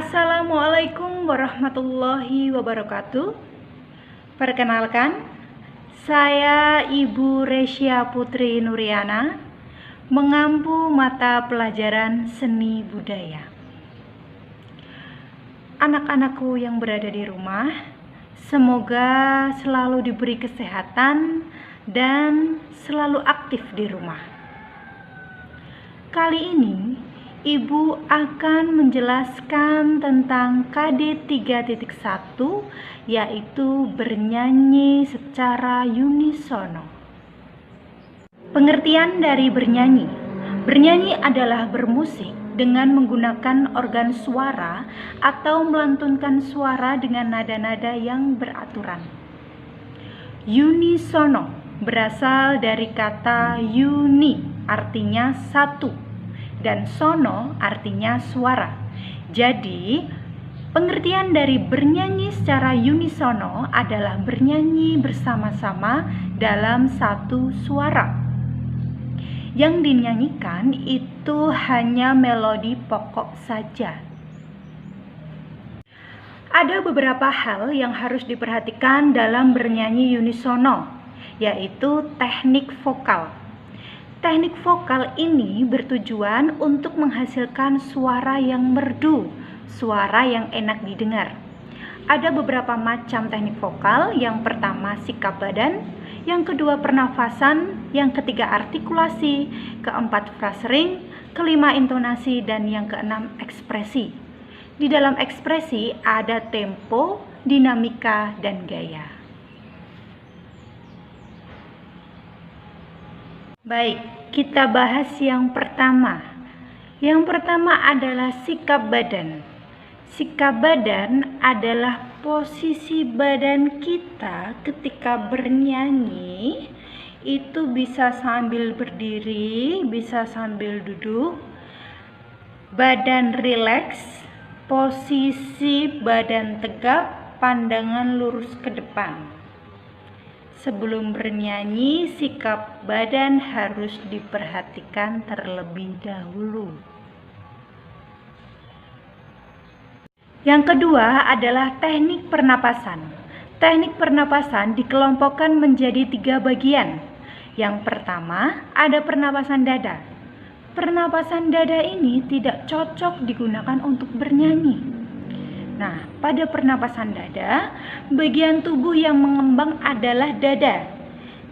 Assalamualaikum warahmatullahi wabarakatuh. Perkenalkan, saya Ibu Resya Putri Nuriana, mengampu mata pelajaran seni budaya. Anak-anakku yang berada di rumah, semoga selalu diberi kesehatan dan selalu aktif di rumah. Kali ini Ibu akan menjelaskan tentang KD 3.1, yaitu bernyanyi secara unisono. Pengertian dari bernyanyi. Bernyanyi adalah bermusik dengan menggunakan organ suara atau melantunkan suara dengan nada-nada yang beraturan. Unisono berasal dari kata uni, artinya satu, dan sono artinya suara. Jadi, pengertian dari bernyanyi secara unisono adalah bernyanyi bersama-sama dalam satu suara. Yang dinyanyikan itu hanya melodi pokok saja. Ada beberapa hal yang harus diperhatikan dalam bernyanyi unisono, yaitu teknik vokal. Teknik vokal ini bertujuan untuk menghasilkan suara yang merdu, suara yang enak didengar. Ada beberapa macam teknik vokal. Yang pertama sikap badan, yang kedua pernafasan, yang ketiga artikulasi, keempat phrasing, kelima intonasi, dan yang keenam ekspresi. Di dalam ekspresi ada tempo, dinamika, dan gaya. Baik, kita bahas yang pertama. Yang pertama adalah sikap badan. Sikap badan adalah posisi badan kita ketika bernyanyi. Itu bisa sambil berdiri, bisa sambil duduk. Badan rileks, posisi badan tegap, pandangan lurus ke depan. Sebelum bernyanyi, sikap badan harus diperhatikan terlebih dahulu. Yang kedua adalah teknik pernapasan. Teknik pernapasan dikelompokkan menjadi 3 bagian. Yang pertama, ada pernapasan dada. Pernapasan dada ini tidak cocok digunakan untuk bernyanyi. Nah, pada pernapasan dada, bagian tubuh yang mengembang adalah dada.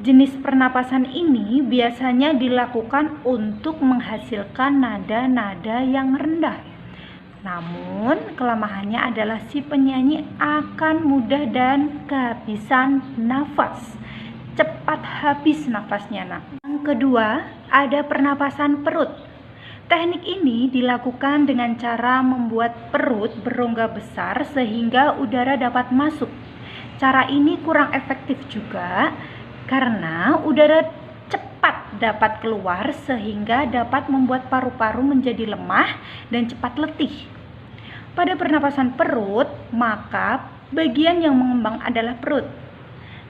Jenis pernapasan ini biasanya dilakukan untuk menghasilkan nada-nada yang rendah. Namun, kelemahannya adalah si penyanyi akan mudah dan kehabisan nafas. Cepat habis nafasnya. Yang kedua, ada pernapasan perut. Teknik ini dilakukan dengan cara membuat perut berongga besar sehingga udara dapat masuk. Cara ini kurang efektif juga karena udara cepat dapat keluar sehingga dapat membuat paru-paru menjadi lemah dan cepat letih. Pada pernapasan perut, maka bagian yang mengembang adalah perut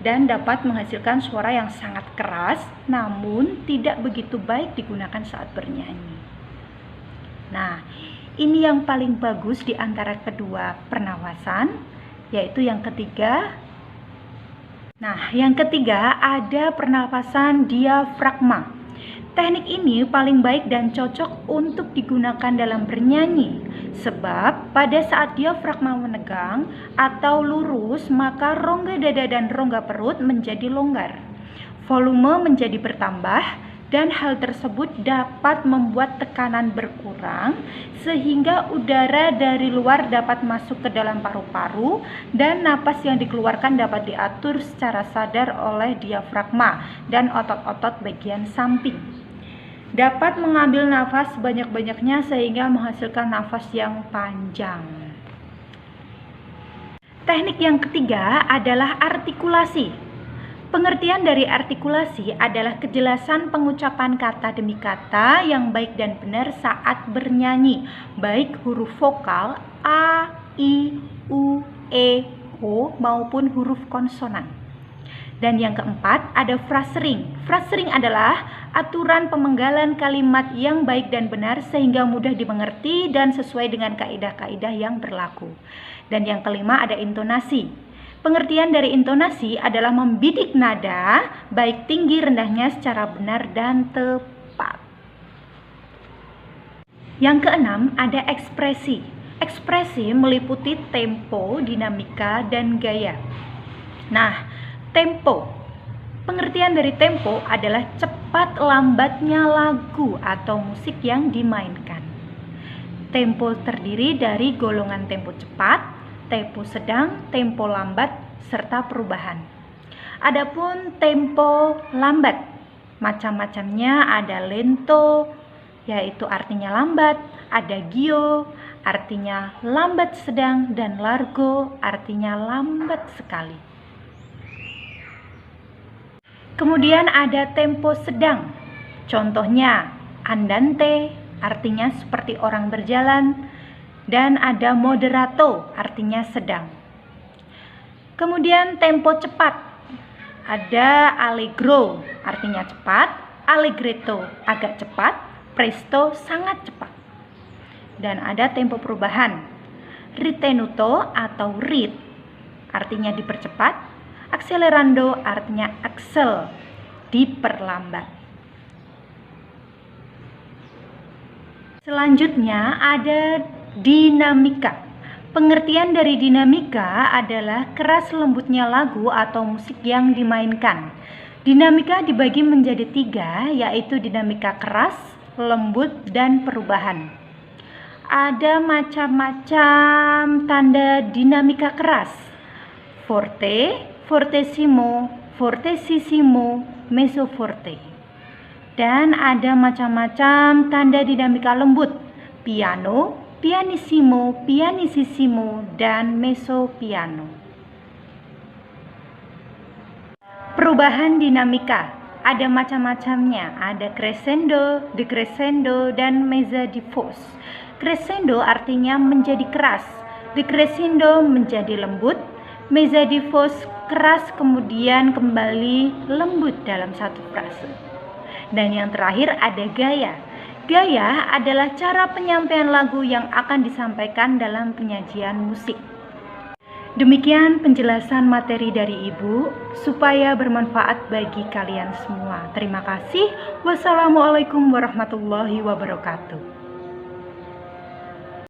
dan dapat menghasilkan suara yang sangat keras namun tidak begitu baik digunakan saat bernyanyi. Nah, ini yang paling bagus di antara kedua pernapasan, yaitu yang ketiga. Nah, yang ketiga ada pernapasan diafragma. Teknik ini paling baik dan cocok untuk digunakan dalam bernyanyi, sebab pada saat diafragma menegang atau lurus, maka rongga dada dan rongga perut menjadi longgar. Volume menjadi bertambah, dan hal tersebut dapat membuat tekanan berkurang sehingga udara dari luar dapat masuk ke dalam paru-paru dan napas yang dikeluarkan dapat diatur secara sadar oleh diafragma dan otot-otot bagian samping. Dapat mengambil nafas sebanyak-banyaknya sehingga menghasilkan nafas yang panjang. Teknik yang ketiga adalah artikulasi. Pengertian dari artikulasi adalah kejelasan pengucapan kata demi kata yang baik dan benar saat bernyanyi, baik huruf vokal A, I, U, E, O maupun huruf konsonan. Dan yang keempat ada phrasering. Phrasering adalah aturan pemenggalan kalimat yang baik dan benar sehingga mudah dimengerti dan sesuai dengan kaidah-kaidah yang berlaku. Dan yang kelima ada intonasi. Pengertian dari intonasi adalah membidik nada baik tinggi rendahnya secara benar dan tepat. Yang keenam ada ekspresi. Ekspresi meliputi tempo, dinamika, dan gaya. Nah, tempo. Pengertian dari tempo adalah cepat lambatnya lagu atau musik yang dimainkan. Tempo terdiri dari golongan tempo cepat, tempo sedang, tempo lambat, serta perubahan. Adapun tempo lambat, macam-macamnya ada lento, yaitu artinya lambat, ada gio, artinya lambat sedang, dan largo, artinya lambat sekali. Kemudian ada tempo sedang, contohnya andante, artinya seperti orang berjalan, dan ada moderato, artinya sedang. Kemudian tempo cepat, ada allegro, artinya cepat, allegretto, agak cepat, presto, sangat cepat. Dan ada tempo perubahan, ritenuto atau rit, artinya dipercepat, accelerando, artinya aksel, diperlambat. Selanjutnya ada dinamika. Pengertian dari dinamika adalah keras lembutnya lagu atau musik yang dimainkan. Dinamika dibagi menjadi 3, yaitu dinamika keras, lembut, dan perubahan. Ada macam-macam tanda dinamika keras: forte, fortissimo, fortissimo, mezzo forte. Dan ada macam-macam tanda dinamika lembut: piano, pianissimo, pianissimo, dan mezzo piano. Perubahan dinamika ada macam-macamnya, ada crescendo, decrescendo, dan mezza di force. Crescendo artinya menjadi keras, decrescendo menjadi lembut, mezza di force keras kemudian kembali lembut dalam satu frase. Dan yang terakhir ada gaya. Gaya adalah cara penyampaian lagu yang akan disampaikan dalam penyajian musik. Demikian penjelasan materi dari Ibu supaya bermanfaat bagi kalian semua. Terima kasih. Wassalamualaikum warahmatullahi wabarakatuh.